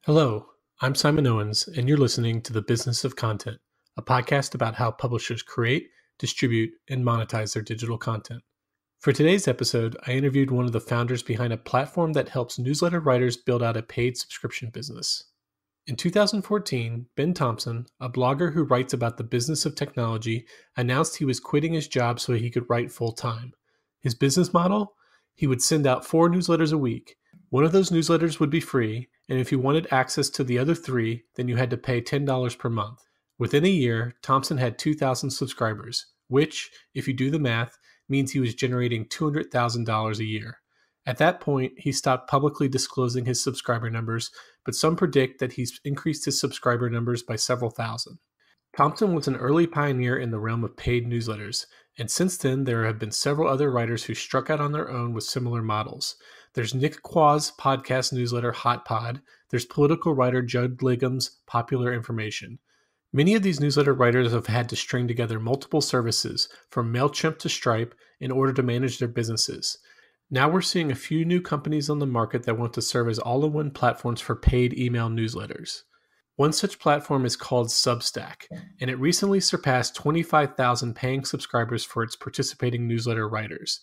Hello, I'm Simon Owens, and you're listening to The Business of Content, a podcast about how publishers create, distribute, and monetize their digital content. For today's episode, I interviewed one of the founders behind a platform that helps newsletter writers build out a paid subscription business. In 2014, Ben Thompson, a blogger who writes about the business of technology, announced he was quitting his job so he could write full-time. His business model? He would send out 4 newsletters a week. One of those newsletters would be free, and if you wanted access to the other 3, then you had to pay $10 per month. Within a year, Thompson had 2,000 subscribers, which, if you do the math, means he was generating $200,000 a year. At that point, he stopped publicly disclosing his subscriber numbers, but some predict that he's increased his subscriber numbers by several thousand. Thompson was an early pioneer in the realm of paid newsletters, and since then there have been several other writers who struck out on their own with similar models. There's Nick Quah's podcast newsletter Hot Pod. There's political writer Judd Legum's Popular Information. Many of these newsletter writers have had to string together multiple services, from MailChimp to Stripe, in order to manage their businesses. Now we're seeing a few new companies on the market that want to serve as all-in-one platforms for paid email newsletters. One such platform is called Substack, and it recently surpassed 25,000 paying subscribers for its participating newsletter writers.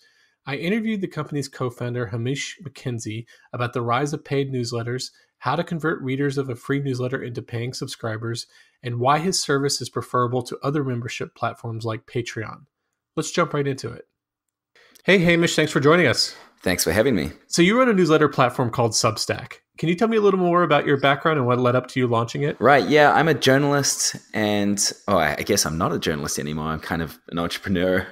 I interviewed the company's co-founder, Hamish McKenzie, about the rise of paid newsletters, how to convert readers of a free newsletter into paying subscribers, and why his service is preferable to other membership platforms like Patreon. Let's jump right into it. Hey, Hamish, thanks for joining us. Thanks for having me. So you run a newsletter platform called Substack. Can you tell me a little more about your background and what led up to you launching it? Right, yeah, I'm a journalist and, I guess I'm not a journalist anymore. I'm kind of an entrepreneur.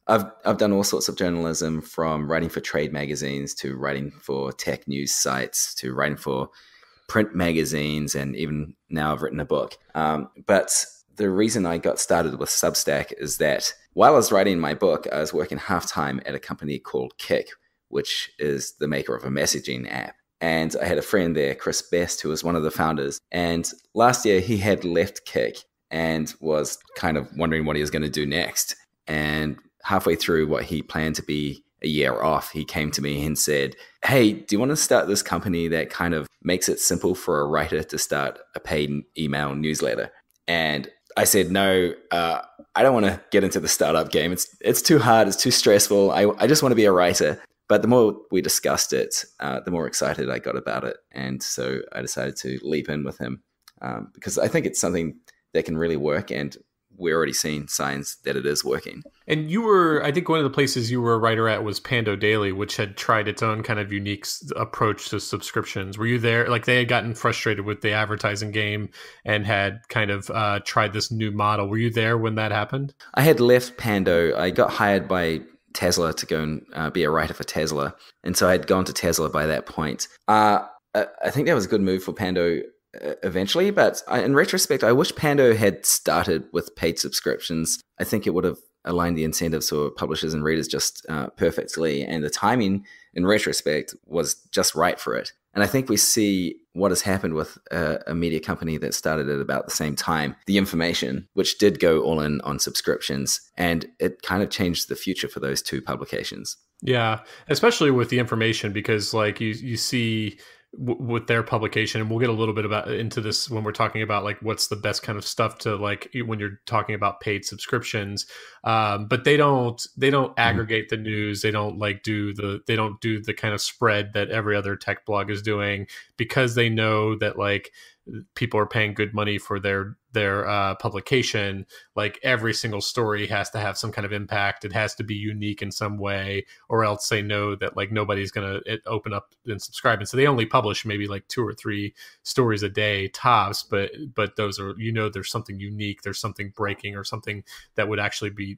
I've done all sorts of journalism, from writing for trade magazines to writing for tech news sites to writing for print magazines, and even now I've written a book. But the reason I got started with Substack is that while I was writing my book, I was working half-time at a company called Kik, which is the maker of a messaging app. And I had a friend there, Chris Best, who was one of the founders. And last year he had left Kik and was kind of wondering what he was going to do next. And halfway through what he planned to be a year off, he came to me and said, "Hey, do you want to start this company that kind of makes it simple for a writer to start a paid email newsletter?" And I said, "No, I don't want to get into the startup game. It's too hard. It's too stressful. I just want to be a writer." But the more we discussed it, the more excited I got about it. And so I decided to leap in with him because I think it's something that can really work. And we're already seeing signs that it is working. And I think one of the places you were a writer at was Pando Daily, which had tried its own kind of unique approach to subscriptions. Were you there? Like, they had gotten frustrated with the advertising game and had kind of tried this new model. Were you there when that happened? I had left Pando. I got hired by Tesla to go and be a writer for Tesla. And so I had gone to Tesla by that point. I think that was a good move for Pando eventually, but in retrospect, I wish Pando had started with paid subscriptions. I think it would have aligned the incentives for publishers and readers just perfectly, and the timing in retrospect was just right for it. And I think we see what has happened with a media company that started at about the same time, The Information, which did go all in on subscriptions, and it kind of changed the future for those two publications. Yeah, especially with The Information, because like you see with their publication, and we'll get a little bit into this when we're talking about like what's the best kind of stuff to like when you're talking about paid subscriptions, but they don't aggregate the news. They don't do the kind of spread that every other tech blog is doing, because they know that like people are paying good money for their publication. Like, every single story has to have some kind of impact. It has to be unique in some way, or else they know that like nobody's going to open up and subscribe. And so they only publish maybe like 2 or 3 stories a day tops, but those are, there's something unique, there's something breaking, or something that would actually be,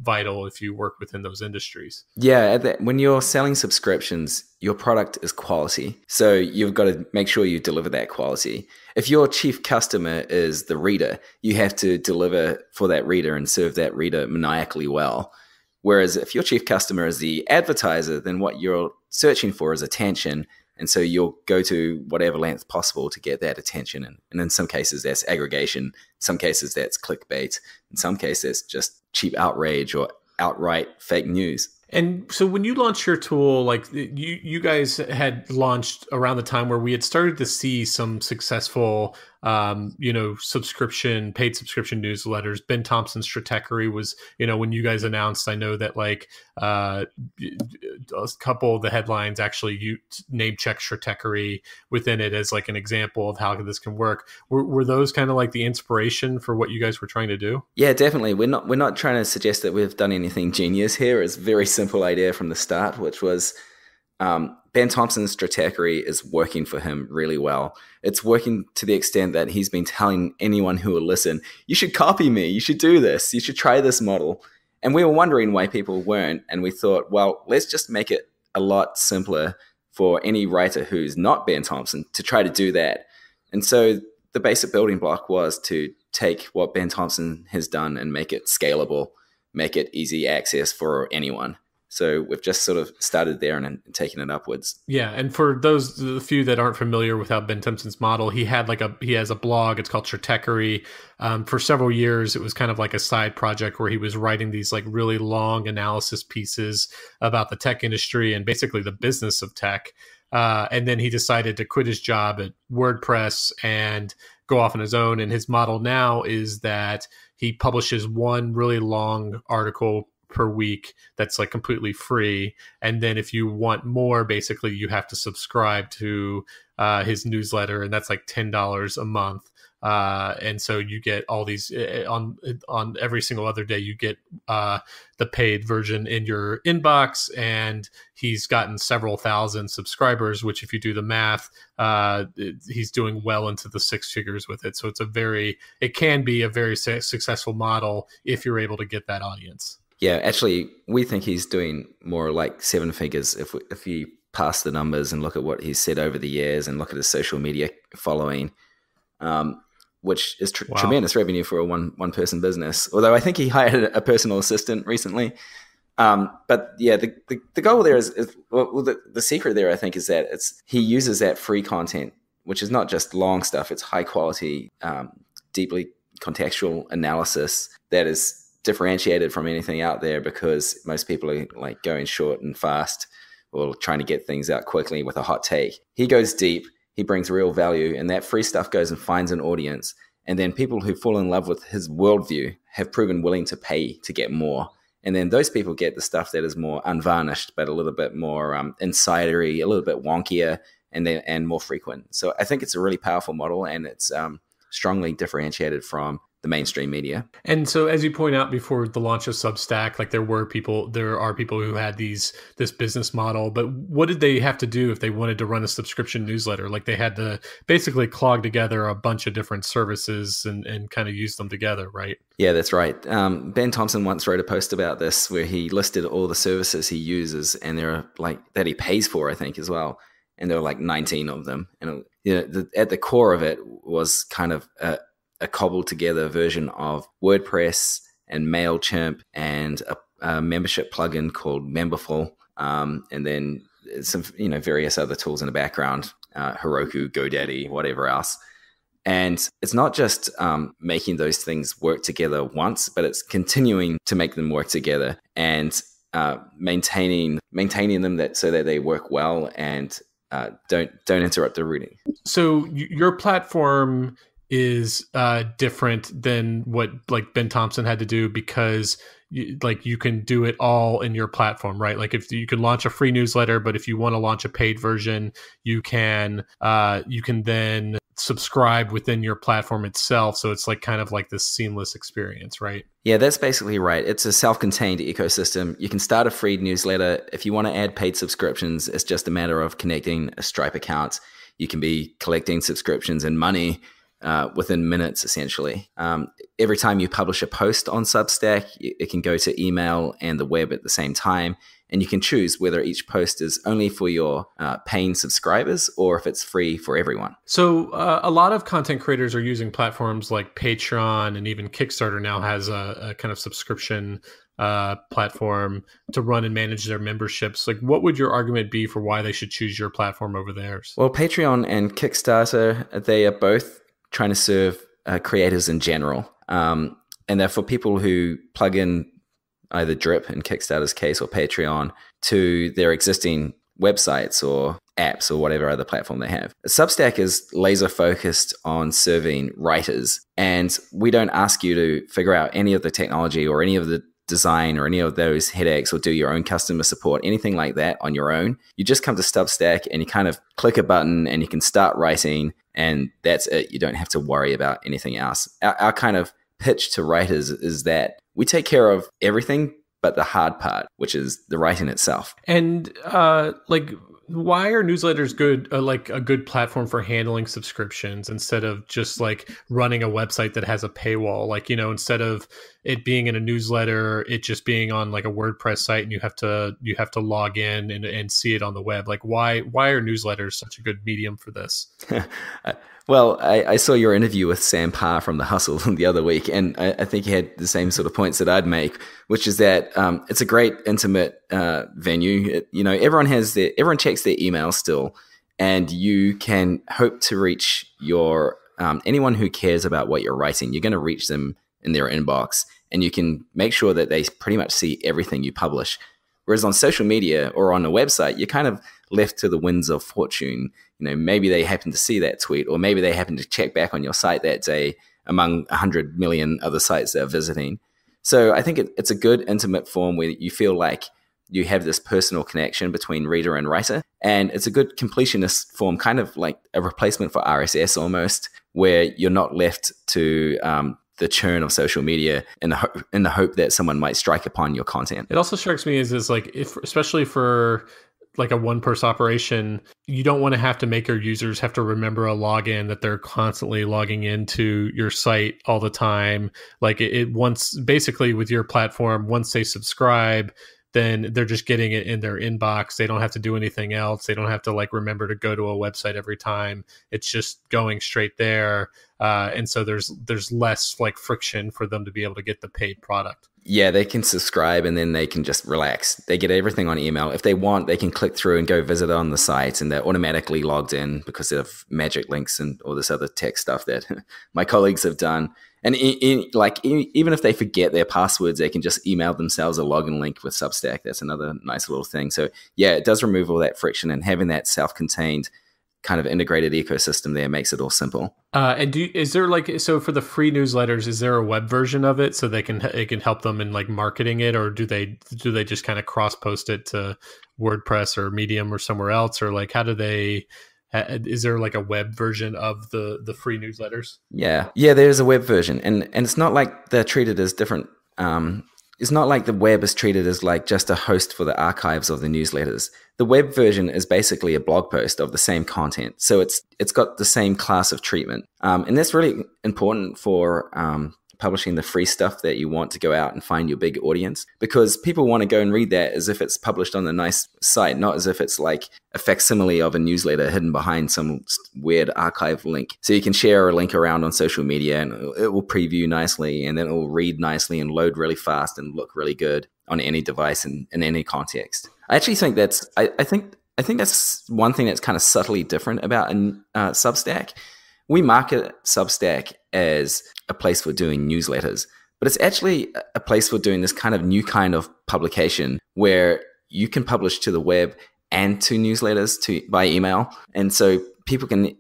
vital if you work within those industries. Yeah, when you're selling subscriptions, your product is quality. So you've got to make sure you deliver that quality. If your chief customer is the reader, you have to deliver for that reader and serve that reader maniacally well. Whereas if your chief customer is the advertiser, then what you're searching for is attention. And so you'll go to whatever length possible to get that attention. And in some cases, that's aggregation. In some cases, that's clickbait. In some cases, it's just cheap outrage or outright fake news. And so when you launched your tool, like you guys had launched around the time where we had started to see some successful, paid subscription newsletters. Ben Thompson's Stratechery was, when you guys announced, I know that like a couple of the headlines actually you name check Stratechery within it as like an example of how this can work. Were those kind of like the inspiration for what you guys were trying to do? Yeah, definitely. We're not trying to suggest that we've done anything genius here. It's a very simple idea from the start, which was Ben Thompson's Stratechery is working for him really well. It's working to the extent that he's been telling anyone who will listen, you should copy me, you should do this, you should try this model. And we were wondering why people weren't. And we thought, well, let's just make it a lot simpler for any writer who's not Ben Thompson to try to do that. And so the basic building block was to take what Ben Thompson has done and make it scalable, make it easy access for anyone. So we've just sort of started there and taken it upwards. Yeah, and for the few that aren't familiar with how Ben Thompson's model, he has a blog. It's called Stratechery. For several years, it was kind of like a side project where he was writing these like really long analysis pieces about the tech industry and basically the business of tech. And then he decided to quit his job at WordPress and go off on his own. And his model now is that he publishes one really long article per week that's like completely free, and then if you want more, basically you have to subscribe to his newsletter, and that's like $10 a month, and so you get all these on every single other day you get the paid version in your inbox. And he's gotten several thousand subscribers, which if you do the math, he's doing well into the six figures with it. So it can be a very successful model if you're able to get that audience. Yeah, actually, we think he's doing more like seven figures if you pass the numbers and look at what he's said over the years and look at his social media following, which is tremendous revenue for a one-person business. Although I think he hired a personal assistant recently. But yeah, the goal there is the secret there, I think, is that he uses that free content, which is not just long stuff. It's high quality, deeply contextual analysis that is differentiated from anything out there, because most people are like going short and fast or trying to get things out quickly with a hot take. He goes deep, he brings real value, and that free stuff goes and finds an audience. And then people who fall in love with his worldview have proven willing to pay to get more. And then those people get the stuff that is more unvarnished, but a little bit more insidery, a little bit wonkier, and more frequent. So I think it's a really powerful model, and it's strongly differentiated from the mainstream media. And so, as you point out, before the launch of Substack, like there are people who had this business model, but what did they have to do if they wanted to run a subscription newsletter? Like they had to basically clog together a bunch of different services and kind of use them together, right? Yeah, that's right. Ben Thompson once wrote a post about this where he listed all the services he uses, and there are like that he pays for, I think, as well. And there were like 19 of them. And at the core of it was kind of a cobbled together version of WordPress and MailChimp and a membership plugin called Memberful, and then some various other tools in the background, Heroku, GoDaddy, whatever else. And it's not just making those things work together once, but it's continuing to make them work together and maintaining them so that they work well and don't interrupt the reading. So your platform is different than what like Ben Thompson had to do, because you can do it all in your platform, right? Like if you can launch a free newsletter, but if you want to launch a paid version, you can then subscribe within your platform itself. So it's like kind of like this seamless experience, right? Yeah, that's basically right. It's a self-contained ecosystem. You can start a free newsletter. If you want to add paid subscriptions, it's just a matter of connecting a Stripe account. You can be collecting subscriptions and money within minutes, essentially. Every time you publish a post on Substack, it can go to email and the web at the same time. And you can choose whether each post is only for your paying subscribers or if it's free for everyone. So a lot of content creators are using platforms like Patreon, and even Kickstarter now has a kind of subscription platform to run and manage their memberships. Like, what would your argument be for why they should choose your platform over theirs? Well, Patreon and Kickstarter, they are both trying to serve creators in general. And they're for people who plug in either Drip in Kickstarter's case or Patreon to their existing websites or apps or whatever other platform they have. Substack is laser focused on serving writers, and we don't ask you to figure out any of the technology or any of the design or any of those headaches or do your own customer support, anything like that on your own. You just come to Substack and you kind of click a button and you can start writing, and that's it. You don't have to worry about anything else. Our kind of pitch to writers is that we take care of everything but the hard part, which is the writing itself. And why are newsletters good? Like a good platform for handling subscriptions instead of just like running a website that has a paywall. Like, you know, instead of it being in a newsletter, it just being on like a WordPress site, and you have to log in and see it on the web. Like, why are newsletters such a good medium for this? Well, I saw your interview with Sam Parr from The Hustle the other week, and I think he had the same sort of points that I'd make, which is that it's a great intimate venue. Everyone checks their email still, and you can hope to reach your anyone who cares about what you're writing. You're going to reach them in their inbox, and you can make sure that they pretty much see everything you publish. Whereas on social media or on a website, you're kind of left to the winds of fortune. You know, maybe they happen to see that tweet, or maybe they happen to check back on your site that day among 100 million other sites they're visiting. So I think it's a good intimate form where you feel like you have this personal connection between reader and writer. And it's a good completionist form, kind of like a replacement for RSS almost, where you're not left to the churn of social media in the hope that someone might strike upon your content. It also strikes me as like, especially for like a one-person operation, you don't want to have to make your users have to remember a login, that they're constantly logging into your site all the time. Like it once, basically with your platform, once they subscribe, then they're just getting it in their inbox. They don't have to do anything else. They don't have to like remember to go to a website every time. It's just going straight there. And so there's less like friction for them to be able to get the paid product. Yeah, they can subscribe and then they can just relax. They get everything on email. If they want, they can click through and go visit on the site, and they're automatically logged in because of magic links and all this other tech stuff that my colleagues have done. And even if they forget their passwords, they can just email themselves a login link with Substack. That's another nice little thing. So yeah, it does remove all that friction, and having that self-contained kind of integrated ecosystem there makes it all simple. Is there like, so for the free newsletters, is there a web version of it so it can help them in like marketing it, or do they just kind of cross post it to WordPress or Medium or somewhere else, or like how do they? Is there like a web version of the free newsletters? Yeah, there's a web version, and it's not like they're treated as different. It's not like the web is treated as like just a host for the archives of the newsletters. The web version is basically a blog post of the same content, so it's got the same class of treatment, and that's really important for publishing the free stuff that you want to go out and find your big audience, because people want to go and read that as if it's published on a nice site, not as if it's like a facsimile of a newsletter hidden behind some weird archive link. So you can share a link around on social media and it will preview nicely, and then it will read nicely and load really fast and look really good on any device and in any context. I actually think I think that's one thing that's kind of subtly different about Substack. We market Substack as a place for doing newsletters, but it's actually a place for doing this kind of new kind of publication where you can publish to the web and to newsletters by email. And so people can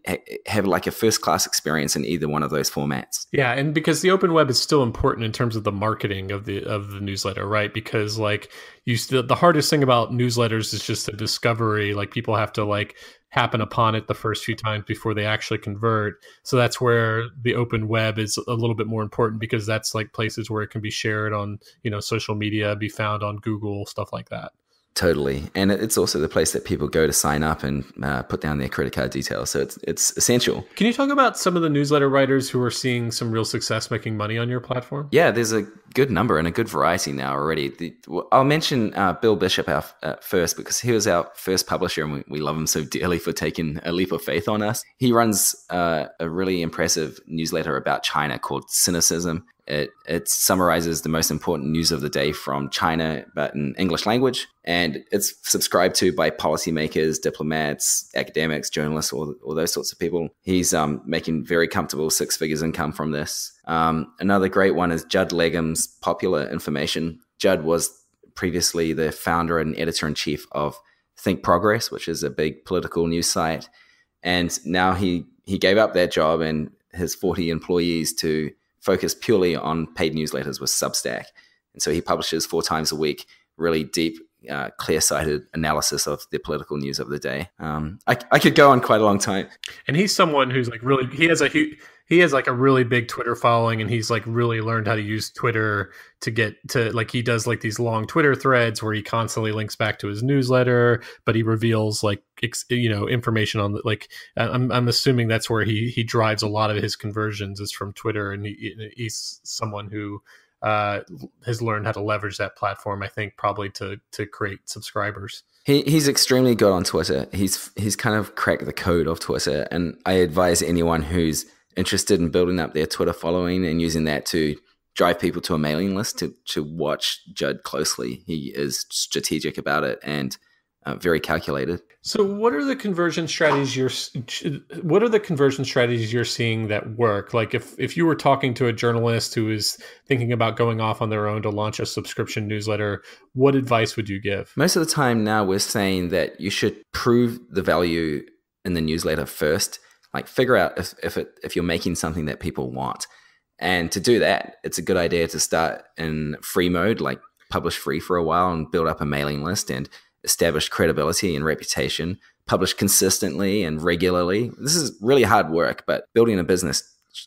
have like a first class experience in either one of those formats. Yeah, and because the open web is still important in terms of the marketing of the newsletter, right? Because like the hardest thing about newsletters is just the discovery. Like people have to like happen upon it the first few times before they actually convert. So that's where the open web is a little bit more important, because that's like places where it can be shared on, social media, be found on Google, stuff like that. Totally. And it's also the place that people go to sign up and put down their credit card details. So it's essential. Can you talk about some of the newsletter writers who are seeing some real success making money on your platform? Yeah, there's a good number and a good variety now already. I'll mention Bill Bishop first, because he was our first publisher and we love him so dearly for taking a leap of faith on us. He runs a really impressive newsletter about China called Cynicism. It summarizes the most important news of the day from China, but in English language. And it's subscribed to by policymakers, diplomats, academics, journalists, all those sorts of people. He's making very comfortable 6 figures income from this. Another great one is Judd Legum's Popular Information Judd was previously the founder and editor-in-chief of Think Progress, which is a big political news site. And now he gave up that job and his 40 employees to focus purely on paid newsletters with Substack. And so he publishes 4 times a week, really deep, clear-sighted analysis of the political news of the day. I could go on quite a long time. And he's someone who's like really, he has like a really big Twitter following, and he's like really learned how to use Twitter to get to, like, he does like these long Twitter threads where he constantly links back to his newsletter, but he reveals like, information on the, like, I'm assuming that's where he drives a lot of his conversions is from Twitter. And he's someone who has learned how to leverage that platform, I think, probably to create subscribers. He's extremely good on Twitter. He's kind of cracked the code of Twitter, and I advise anyone who's interested in building up their Twitter following and using that to drive people to a mailing list to watch Judd closely. He is strategic about it and very calculated. So what are the conversion strategies you're seeing that work? Like if you were talking to a journalist who is thinking about going off on their own to launch a subscription newsletter, what advice would you give? Most of the time now we're saying that you should prove the value in the newsletter first. Like figure out if you're making something that people want. And to do that, it's a good idea to start in free mode, like publish free for a while and build up a mailing list and establish credibility and reputation, publish consistently and regularly. This is really hard work, but building a business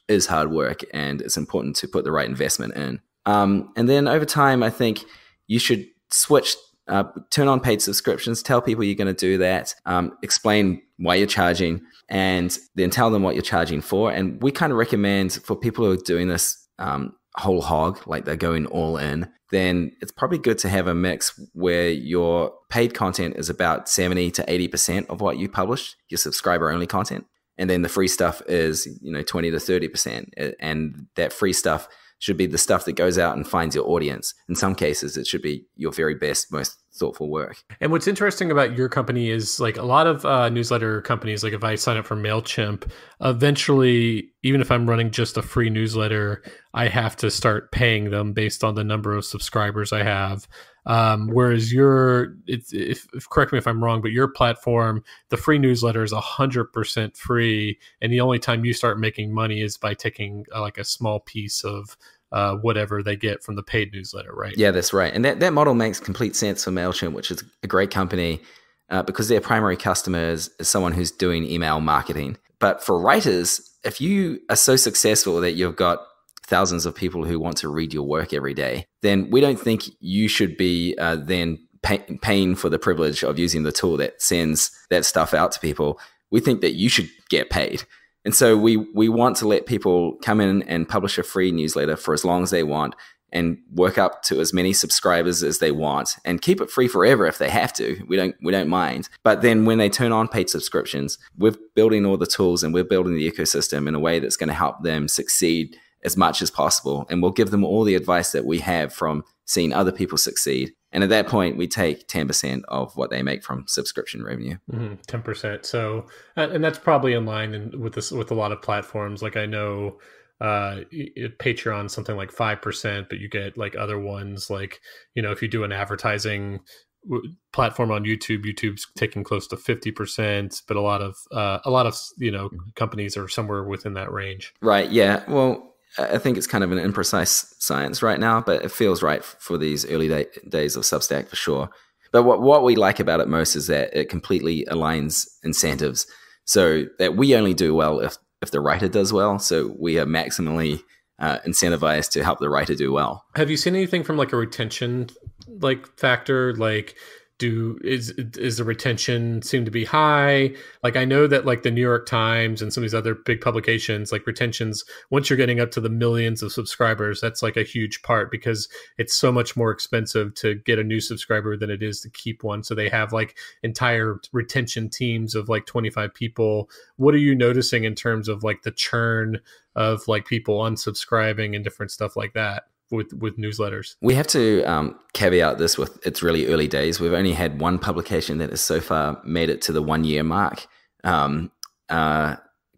is hard work, and it's important to put the right investment in. And then over time, I think you should switch, turn on paid subscriptions, tell people you're going to do that, explain why you're charging, and then tell them what you're charging for. And we kind of recommend for people who are doing this whole hog, like they're going all in, then it's probably good to have a mix where your paid content is about 70 to 80% of what you publish, your subscriber only content. And then the free stuff is, 20 to 30%. And that free stuff should be the stuff that goes out and finds your audience. In some cases, it should be your very best, most thoughtful work. And what's interesting about your company is like a lot of newsletter companies, like if I sign up for MailChimp, eventually, even if I'm running just a free newsletter, I have to start paying them based on the number of subscribers I have. Whereas correct me if I'm wrong, but your platform, the free newsletter is 100% free. And the only time you start making money is by taking like a small piece of whatever they get from the paid newsletter, right? Yeah, that's right. And that model makes complete sense for MailChimp, which is a great company because their primary customer is someone who's doing email marketing. But for writers, if you are so successful that you've got thousands of people who want to read your work every day, then we don't think you should be then paying for the privilege of using the tool that sends that stuff out to people. We think that you should get paid. And so we want to let people come in and publish a free newsletter for as long as they want and work up to as many subscribers as they want and keep it free forever if they have to. We don't mind. But then when they turn on paid subscriptions, we're building all the tools and we're building the ecosystem in a way that's going to help them succeed as much as possible. And we'll give them all the advice that we have from seeing other people succeed. And at that point, we take 10% of what they make from subscription revenue. 10%. So, and that's probably in line with a lot of platforms. Like I know Patreon, something like 5%, but you get like other ones, like, if you do an advertising platform on YouTube's taking close to 50%, but a lot of companies are somewhere within that range. Right. Yeah. Well, I think it's kind of an imprecise science right now, but it feels right for these early days of Substack for sure. But what we like about it most is that it completely aligns incentives so that we only do well if the writer does well. So we are maximally incentivized to help the writer do well. Have you seen anything from like a retention factor? Like is the retention seem to be high? Like I know that like the New York Times and some of these other big publications, like retentions, once you're getting up to the millions of subscribers, that's like a huge part because it's so much more expensive to get a new subscriber than it is to keep one. So they have like entire retention teams of like 25 people. What are you noticing in terms of like the churn of like people unsubscribing and different stuff like that with newsletters? We have to caveat this with it's really early days. We've only had one publication that has so far made it to the 1 year mark because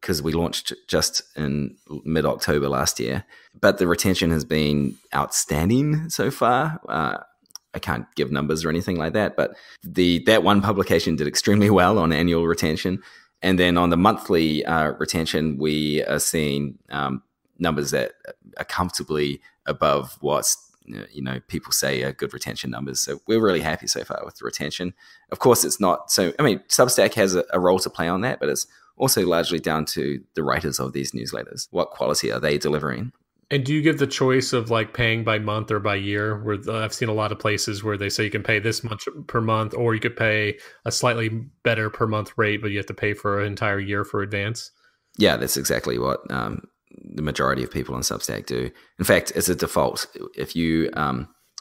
because we launched just in mid-October last year. But the retention has been outstanding so far. I can't give numbers or anything like that, but that one publication did extremely well on annual retention. And then on the monthly retention, we are seeing numbers that are comfortably above what's people say are good retention numbers. So we're really happy so far with the retention. Of course, it's not so. I mean, Substack has a role to play on that, but it's also largely down to the writers of these newsletters. What quality are they delivering? And do you give the choice of like paying by month or by year? Where I've seen a lot of places where they say you can pay this much per month, or you could pay a slightly better per month rate, but you have to pay for an entire year for advance. Yeah, that's exactly what the majority of people on Substack do. In fact, it's a default. If you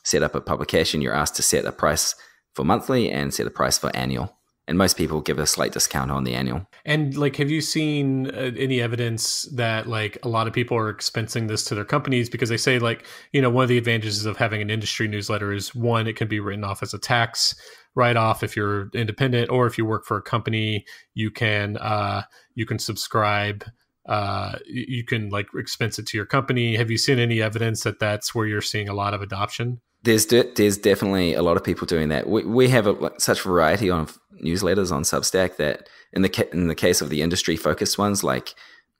set up a publication, you're asked to set a price for monthly and set a price for annual. And most people give a slight discount on the annual. And like, have you seen any evidence that like a lot of people are expensing this to their companies? Because they say like, one of the advantages of having an industry newsletter is one, it can be written off as a tax write-off if you're independent, or if you work for a company, you can subscribe. You can like expense it to your company. Have you seen any evidence that that's where you're seeing a lot of adoption? There's definitely a lot of people doing that. We have such variety of newsletters on Substack that in the case of the industry focused ones, like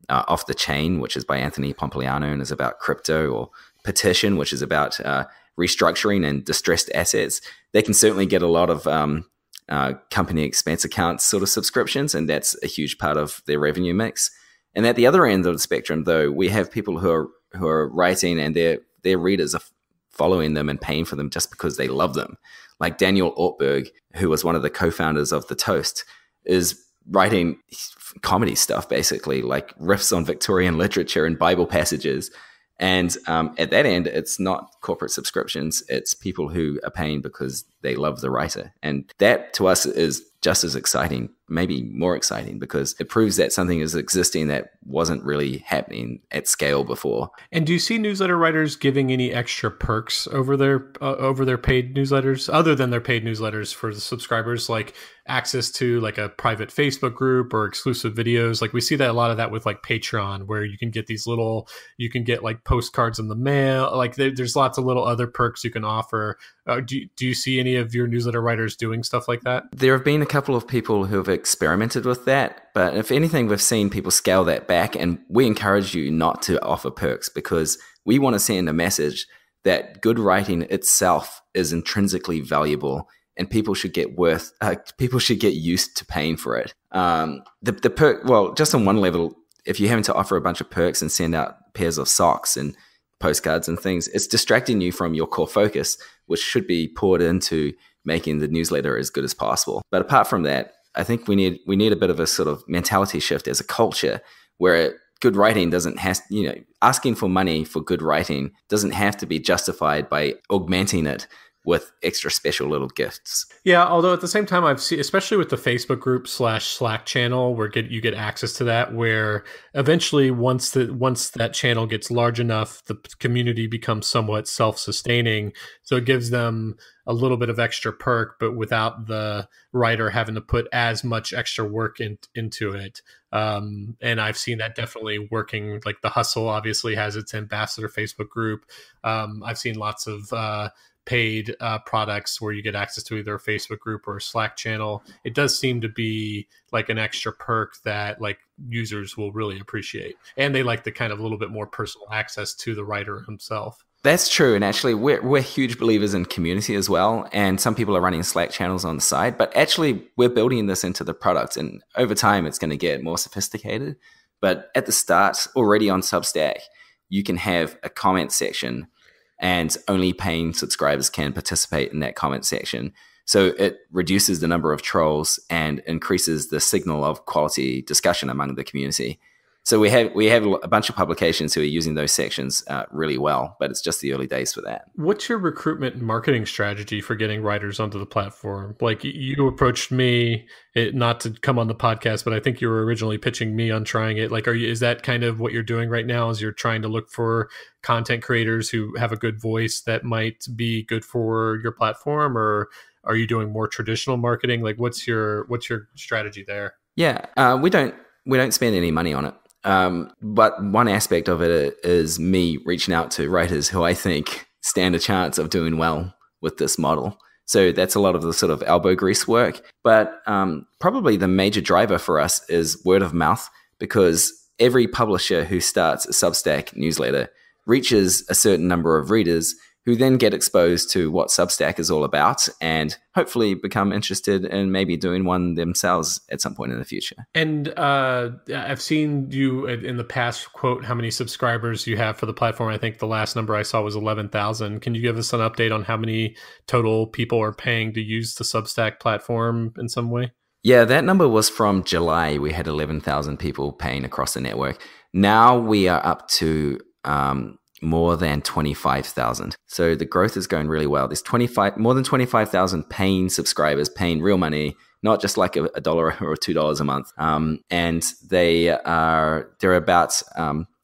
Off the Chain, which is by Anthony Pompliano and is about crypto, or Petition, which is about restructuring and distressed assets, they can certainly get a lot of company expense accounts sort of subscriptions, and that's a huge part of their revenue mix. And at the other end of the spectrum, though, we have people who are writing and their readers are following them and paying for them just because they love them. Like Daniel Ortberg, who was one of the co-founders of The Toast, is writing comedy stuff, basically, like riffs on Victorian literature and Bible passages. And at that end, it's not corporate subscriptions. It's people who are paying because they love the writer. And that to us is just as exciting, maybe more exciting, because it proves that something is existing that wasn't really happening at scale before. And do you see newsletter writers giving any extra perks over their paid newsletters, other than their paid newsletters for the subscribers, like access to like a private Facebook group or exclusive videos? Like we see that a lot of that with like Patreon, where you can get you can get like postcards in the mail. Like there's lots of little other perks you can offer. Do you see any of your newsletter writers doing stuff like that? There have been a couple of people who have experimented with that, but if anything, we've seen people scale that back, and we encourage you not to offer perks because we want to send a message that good writing itself is intrinsically valuable, and people should get used to paying for it. The perk, well, just on one level, if you're having to offer a bunch of perks and send out pairs of socks and postcards and things, it's distracting you from your core focus, which should be poured into making the newsletter as good as possible. But apart from that, I think we need a bit of a sort of mentality shift as a culture, where good writing doesn't have, asking for money for good writing doesn't have to be justified by augmenting it with extra special little gifts. Yeah, although at the same time, I've seen, especially with the Facebook group / Slack channel, where you get access to that, where eventually once that channel gets large enough, the community becomes somewhat self-sustaining. So it gives them a little bit of extra perk, but without the writer having to put as much extra work into it. And I've seen that definitely working. Like The Hustle obviously has its ambassador Facebook group. I've seen lots of paid products where you get access to either a Facebook group or a Slack channel. It does seem to be like an extra perk that like users will really appreciate. And they like the kind of a little bit more personal access to the writer himself. That's true. And actually, we're huge believers in community as well. And some people are running Slack channels on the side, but actually we're building this into the product. And over time, it's going to get more sophisticated. But at the start, already on Substack, you can have a comment section, and only paying subscribers can participate in that comment section. So it reduces the number of trolls and increases the signal of quality discussion among the community. So we have a bunch of publications who are using those sections really well, but it's just the early days for that. What's your recruitment and marketing strategy for getting writers onto the platform? Like you approached me, not to come on the podcast, but I think you were originally pitching me on trying it. Like, is that kind of what you're doing right now? Is you're trying to look for content creators who have a good voice that might be good for your platform, or are you doing more traditional marketing? Like, what's your strategy there? Yeah, we don't we don't spend any money on it. But one aspect of it is me reaching out to writers who I think stand a chance of doing well with this model. So that's a lot of the sort of elbow grease work. But probably the major driver for us is word of mouth, because every publisher who starts a Substack newsletter reaches a certain number of readers who then get exposed to what Substack is all about and hopefully become interested in maybe doing one themselves at some point in the future. And I've seen you in the past quote how many subscribers you have for the platform. I think the last number I saw was 11,000. Can you give us an update on how many total people are paying to use the Substack platform in some way? Yeah, that number was from July. We had 11,000 people paying across the network. Now we are up to more than 25,000. So the growth is going really well. There's more than 25,000 paying subscribers, paying real money, not just like $1 or $2 a month. And they're about,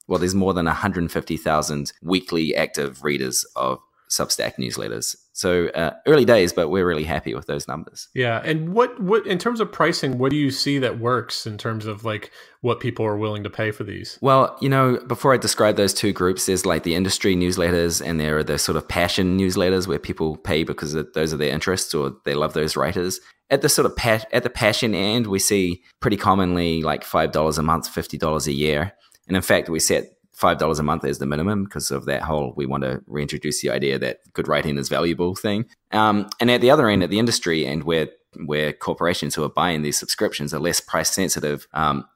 there's more than 150,000 weekly active readers of Substack newsletters. So early days, but we're really happy with those numbers. Yeah. And what in terms of pricing, what do you see that works in terms of like what people are willing to pay for these? Well, before I describe those two groups, there's like the industry newsletters and there are the sort of passion newsletters where people pay because those are their interests or they love those writers. At the sort of at the passion end, we see pretty commonly like $5 a month, $50 a year. And in fact, we set $5 a month as the minimum because of that whole, we want to reintroduce the idea that good writing is valuable thing. And at the other end, at the industry end, where corporations who are buying these subscriptions are less price sensitive,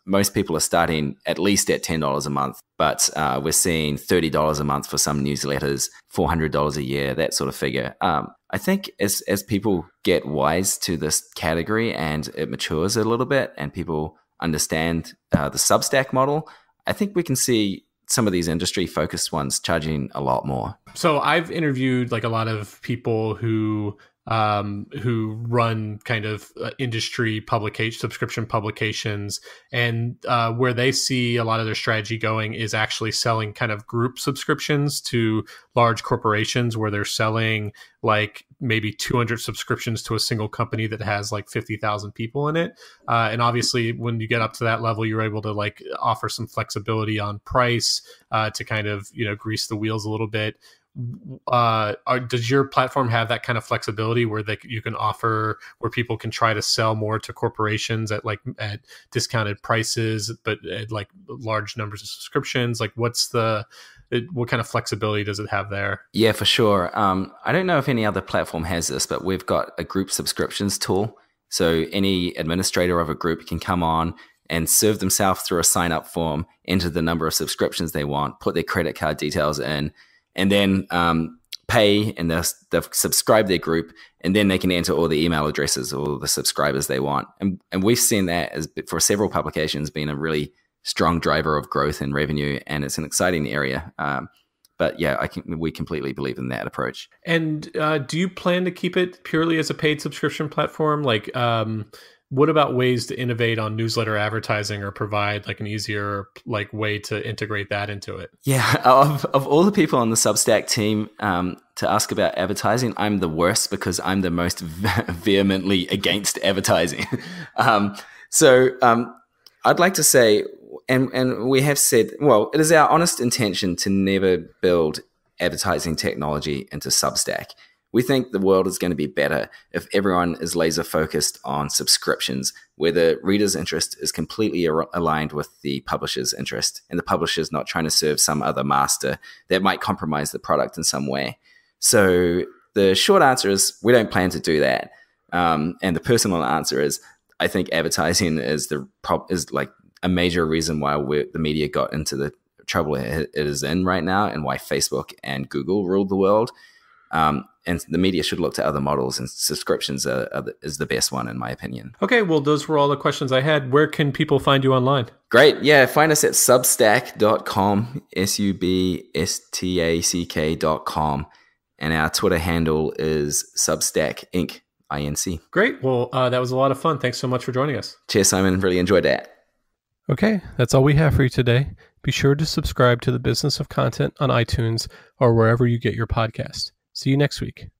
most people are starting at least at $10 a month, but we're seeing $30 a month for some newsletters, $400 a year, that sort of figure. I think as people get wise to this category and it matures a little bit and people understand the Substack model, I think we can see some of these industry focused ones charging a lot more. So I've interviewed like a lot of people who run kind of industry subscription publications, and where they see a lot of their strategy going is actually selling kind of group subscriptions to large corporations where they're selling like maybe 200 subscriptions to a single company that has like 50,000 people in it. And obviously when you get up to that level, you're able to like offer some flexibility on price to kind of, grease the wheels a little bit. Does your platform have that kind of flexibility where you can offer, where people can try to sell more to corporations at discounted prices, but at like large numbers of subscriptions? Like what kind of flexibility does it have there? Yeah, for sure. I don't know if any other platform has this, but we've got a group subscriptions tool. So any administrator of a group can come on and serve themselves through a sign-up form, enter the number of subscriptions they want, put their credit card details in, and then pay, and they'll subscribe their group, and then they can enter all the email addresses or the subscribers they want. And we've seen that as for several publications being a really strong driver of growth and revenue, and it's an exciting area. But yeah, we completely believe in that approach. And do you plan to keep it purely as a paid subscription platform? Like, what about ways to innovate on newsletter advertising or provide like an easier like way to integrate that into it? Yeah, of all the people on the Substack team to ask about advertising, I'm the worst because I'm the most vehemently against advertising. So I'd like to say, and we have said, well, it is our honest intention to never build advertising technology into Substack. We think the world is going to be better if everyone is laser focused on subscriptions, where the reader's interest is completely aligned with the publisher's interest, and the publisher's not trying to serve some other master that might compromise the product in some way. So the short answer is we don't plan to do that. And the personal answer is I think advertising is like a major reason why the media got into the trouble it is in right now, and why Facebook and Google ruled the world. And the media should look to other models, and subscriptions is the best one, in my opinion. Okay, well, those were all the questions I had. Where can people find you online? Great. Yeah, find us at substack.com, substack.com. And our Twitter handle is Substack Inc. INC. Great. Well, that was a lot of fun. Thanks so much for joining us. Cheers, Simon. Really enjoyed that. Okay, that's all we have for you today. Be sure to subscribe to the Business of Content on iTunes or wherever you get your podcast. See you next week.